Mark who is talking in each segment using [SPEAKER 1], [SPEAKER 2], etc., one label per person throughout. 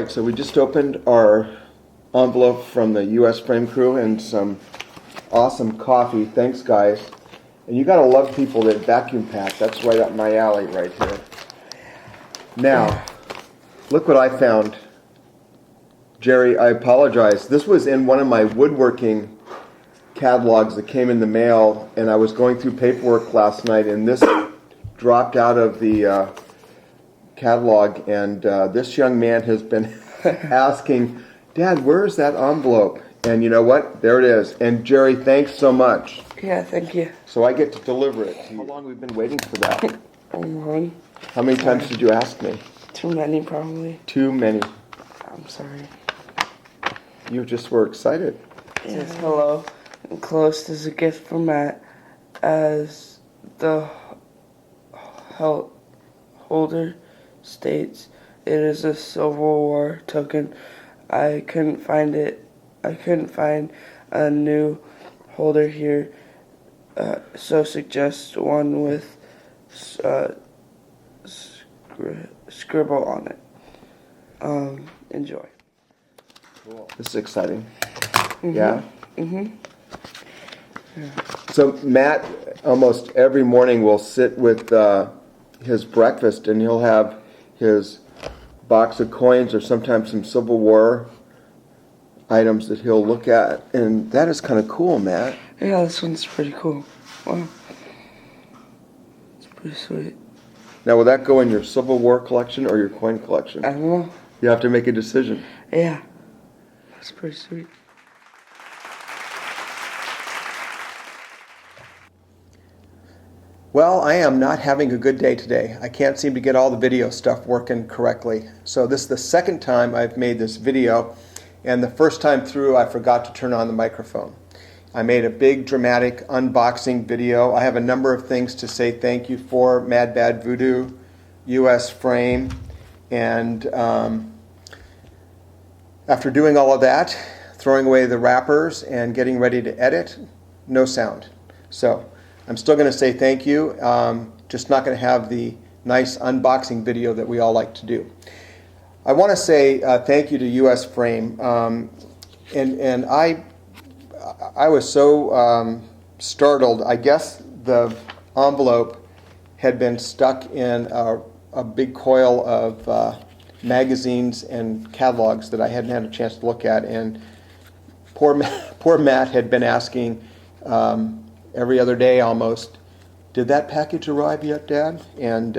[SPEAKER 1] right, so we just opened our envelope from the US Frame crew and some awesome coffee. Thanks, guys. And you gotta love people that vacuum pack. That's right up my alley right here. Now, look what I found. Jerry, I apologize. This was in one of my woodworking catalogs that came in the mail, and I was going through paperwork last night, and this dropped out of the catalog, and this young man has been asking, Dad, where's that envelope? And you know what? There it is. And Jerry, thanks so much.
[SPEAKER 2] Yeah, thank you.
[SPEAKER 1] So I get to deliver it. How long have we been waiting for that?
[SPEAKER 2] Long.
[SPEAKER 1] How many times did you ask me?
[SPEAKER 2] Too many, probably.
[SPEAKER 1] Too many.
[SPEAKER 2] I'm sorry.
[SPEAKER 1] You just were excited.
[SPEAKER 2] It says hello. Enclosed is a gift from Matt. As the holder states, it is a Civil War token. I couldn't find a new holder here, so suggest one with scribble on it. Enjoy.
[SPEAKER 1] Cool. This is exciting.
[SPEAKER 2] Mm-hmm.
[SPEAKER 1] Yeah?
[SPEAKER 2] Mm-hmm. Yeah.
[SPEAKER 1] So Matt, almost every morning, will sit with his breakfast, and he'll have his box of coins or sometimes some Civil War items that he'll look at. And that is kind of cool, Matt.
[SPEAKER 2] Yeah, this one's pretty cool. Wow. It's pretty sweet.
[SPEAKER 1] Now, will that go in your Civil War collection or your coin collection?
[SPEAKER 2] I don't know.
[SPEAKER 1] You have to make a decision.
[SPEAKER 2] Yeah. That's pretty sweet.
[SPEAKER 3] Well, I am not having a good day today. I can't seem to get all the video stuff working correctly. So this is the second time I've made this video, and the first time through I forgot to turn on the microphone. I made a big dramatic unboxing video. I have a number of things to say thank you for: MadBadVoodo, USFRAME, and after doing all of that, throwing away the wrappers and getting ready to edit, no sound. So I'm still going to say thank you, just not going to have the nice unboxing video that we all like to do. I want to say thank you to USFRAME, and I was so startled. I guess the envelope had been stuck in a big coil of magazines and catalogs that I hadn't had a chance to look at, and poor Matt had been asking every other day almost, did that package arrive yet, Dad? And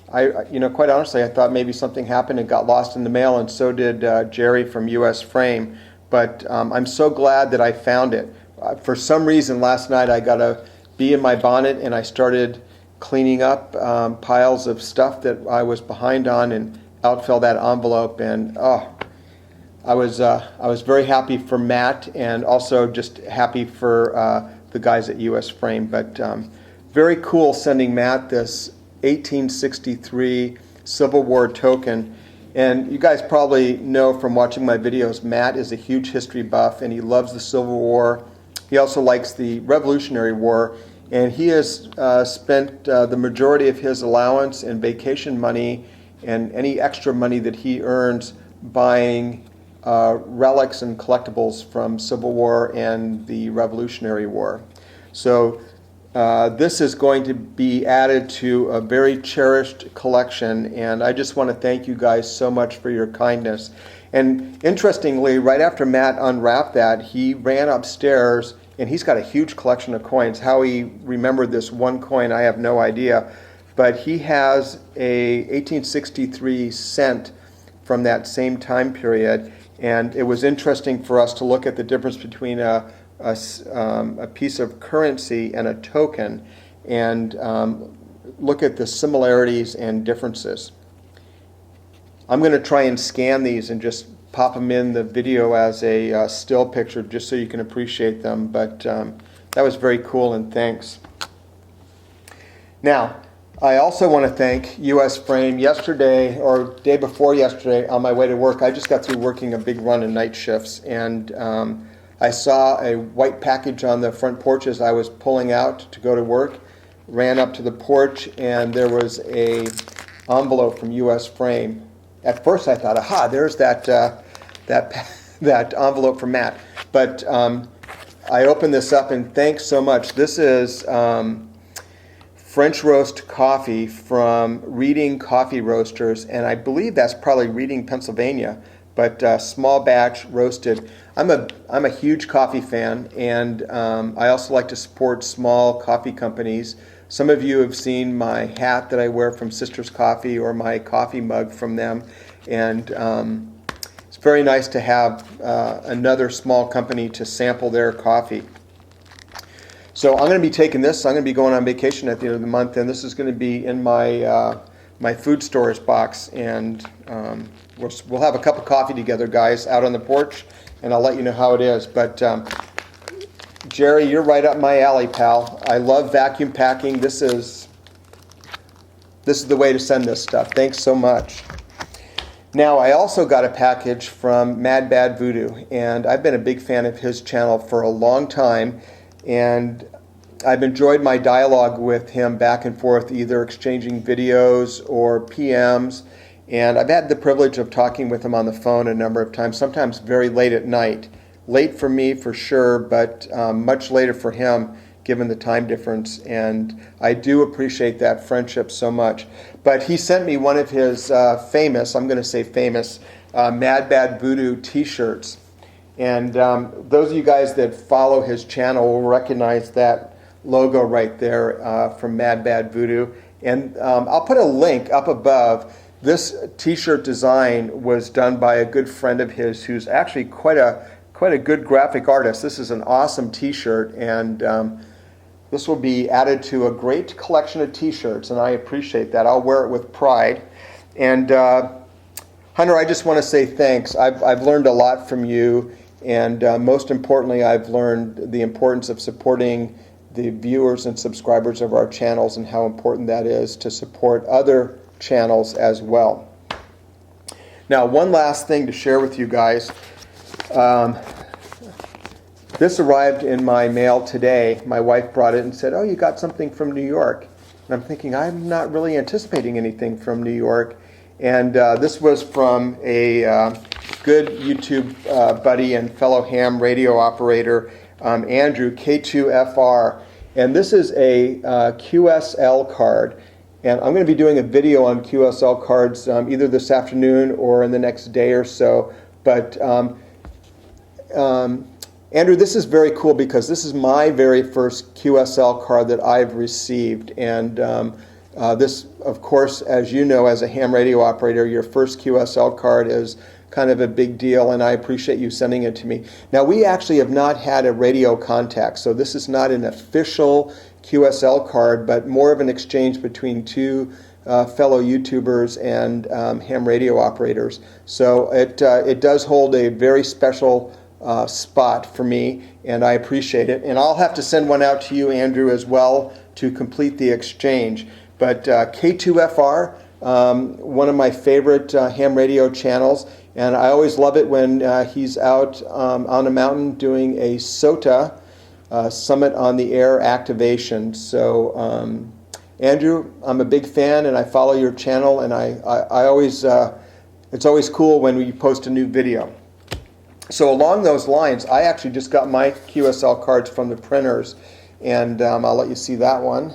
[SPEAKER 3] quite honestly, I thought maybe something happened and got lost in the mail, and so did Jerry from USFRAME. But I'm so glad that I found it. For some reason, last night I got a bee in my bonnet, and I started cleaning up piles of stuff that I was behind on, and out fell that envelope. And I was very happy for Matt, and also just happy for the guys at USFRAME. But very cool sending Matt this 1863 Civil War token. And you guys probably know from watching my videos, Matt is a huge history buff, and he loves the Civil War. He also likes the Revolutionary War, and he has spent the majority of his allowance and vacation money and any extra money that he earns buying relics and collectibles from Civil War and the Revolutionary War. So this is going to be added to a very cherished collection, and I just want to thank you guys so much for your kindness. And interestingly, right after Matt unwrapped that, he ran upstairs, and he's got a huge collection of coins. How he remembered this one coin, I have no idea, but he has a 1863 cent from that same time period. And it was interesting for us to look at the difference between a piece of currency and a token, and look at the similarities and differences. I'm going to try and scan these and just pop them in the video as a still picture, just so you can appreciate them. But that was very cool, and thanks. Now, I also want to thank USFRAME. Yesterday, or day before yesterday, on my way to work, I just got through working a big run of night shifts, and I saw a white package on the front porch as I was pulling out to go to work. Ran up to the porch, and there was a envelope from USFRAME at first I thought, aha, there's that that envelope from Matt. But I opened this up, and thanks so much. This is French roast coffee from Reading Coffee Roasters, and I believe that's probably Reading, Pennsylvania, but small batch roasted. I'm a huge coffee fan, and I also like to support small coffee companies. Some of you have seen my hat that I wear from Sisters Coffee, or my coffee mug from them, and it's very nice to have another small company to sample their coffee. So I'm going to be taking this. I'm going to be going on vacation at the end of the month, and this is going to be in my my food storage box, and we'll have a cup of coffee together, guys, out on the porch, and I'll let you know how it is. But Jerry, you're right up my alley, pal. I love vacuum packing. This is the way to send this stuff. Thanks so much. Now, I also got a package from MadBadVoodo, and I've been a big fan of his channel for a long time, and I've enjoyed my dialogue with him back and forth, either exchanging videos or PMs, and I've had the privilege of talking with him on the phone a number of times, sometimes very late at night. Late for me for sure, but much later for him, given the time difference, and I do appreciate that friendship so much. But he sent me one of his famous, I'm going to say famous, MadBadVoodo t-shirts. And those of you guys that follow his channel will recognize that logo right there from MadBadVoodo. And I'll put a link up above. This t-shirt design was done by a good friend of his who's actually quite a good graphic artist. This is an awesome t-shirt, and this will be added to a great collection of t-shirts, and I appreciate that. I'll wear it with pride. And Hunter, I just want to say thanks. I've learned a lot from you, and most importantly, I've learned the importance of supporting the viewers and subscribers of our channels, and how important that is to support other channels as well. Now, one last thing to share with you guys. This arrived in my mail today. My wife brought it and said, "Oh, you got something from New York." And I'm thinking, I'm not really anticipating anything from New York. And this was from a good YouTube buddy and fellow ham radio operator, Andrew, K2FR. And this is a QSL card. And I'm going to be doing a video on QSL cards either this afternoon or in the next day or so. But Andrew, this is very cool because this is my very first QSL card that I've received. And this, of course, as you know, as a ham radio operator, your first QSL card is kind of a big deal, and I appreciate you sending it to me. Now, we actually have not had a radio contact, so this is not an official QSL card, but more of an exchange between two fellow YouTubers and ham radio operators. So it does hold a very special spot for me, and I appreciate it. And I'll have to send one out to you, Andrew, as well to complete the exchange. But K2FR, one of my favorite ham radio channels, and I always love it when he's out on a mountain doing a SOTA, Summit on the Air activation. So Andrew, I'm a big fan, and I follow your channel, and I always, it's always cool when you post a new video. So along those lines, I actually just got my QSL cards from the printers, and I'll let you see that one.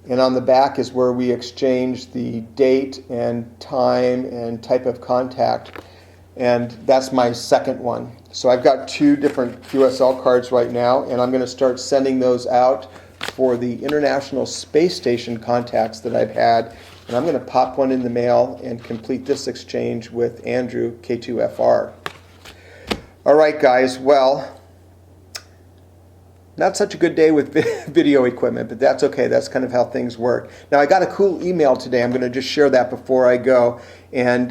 [SPEAKER 3] And on the back is where we exchange the date and time and type of contact, and that's my second one. So I've got two different QSL cards right now, and I'm going to start sending those out for the International Space Station contacts that I've had, and I'm going to pop one in the mail and complete this exchange with Andrew, K2FR. All right, guys, well, not such a good day with video equipment, but that's okay. That's kind of how things work. Now, I got a cool email today. I'm going to just share that before I go. And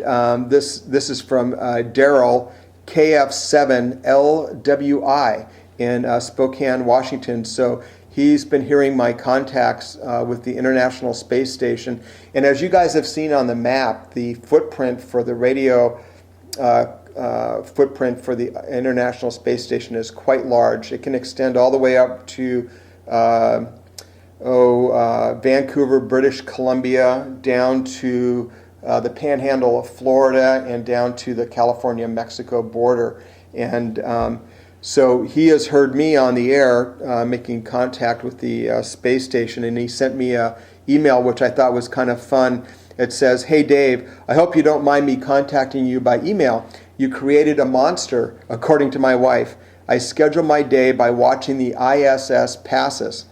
[SPEAKER 3] this is from Daryl, KF7LWI in Spokane, Washington. So he's been hearing my contacts with the International Space Station. And as you guys have seen on the map, the footprint for the radio footprint for the International Space Station is quite large. It can extend all the way up to Vancouver, British Columbia, down to the panhandle of Florida and down to the California-Mexico border. And so he has heard me on the air making contact with the space station, and he sent me an email which I thought was kind of fun. It says, "Hey Dave, I hope you don't mind me contacting you by email. You created a monster, according to my wife. I schedule my day by watching the ISS passes."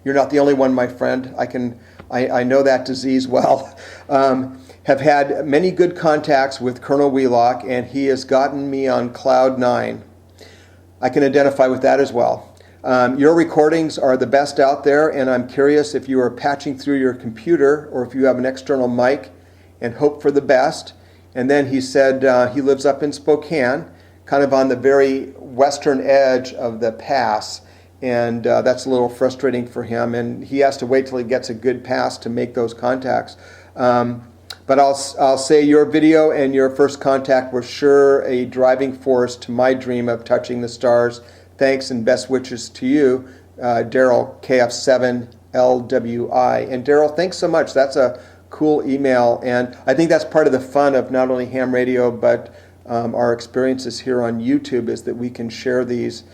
[SPEAKER 3] You're not the only one, my friend. I know that disease well. Have had many good contacts with Colonel Wheelock, and he has gotten me on cloud 9. I can identify with that as well. Your recordings are the best out there, and I'm curious if you are patching through your computer or if you have an external mic, and hope for the best. And then he said he lives up in Spokane, kind of on the very western edge of the pass, and that's a little frustrating for him, and he has to wait till he gets a good pass to make those contacts. But I'll say your video and your first contact were sure a driving force to my dream of touching the stars. Thanks and best wishes to you, Daryl, KF7LWI. And Daryl, thanks so much. That's a cool email, and I think that's part of the fun of not only ham radio but our experiences here on YouTube, is that we can share these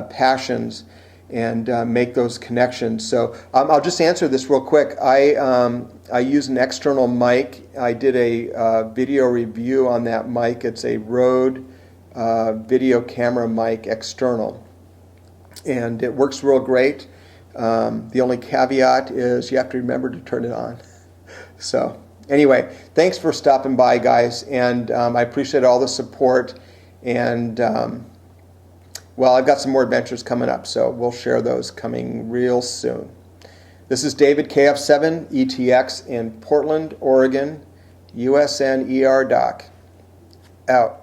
[SPEAKER 3] passions and make those connections. So I'll just answer this real quick. I use an external mic. I did a video review on that mic. It's a Rode video camera mic external, and it works real great. The only caveat is you have to remember to turn it on. So anyway, thanks for stopping by, guys, and I appreciate all the support. And well, I've got some more adventures coming up, so we'll share those coming real soon. This is David, KF7ETX in Portland, Oregon, USNER Doc. Out.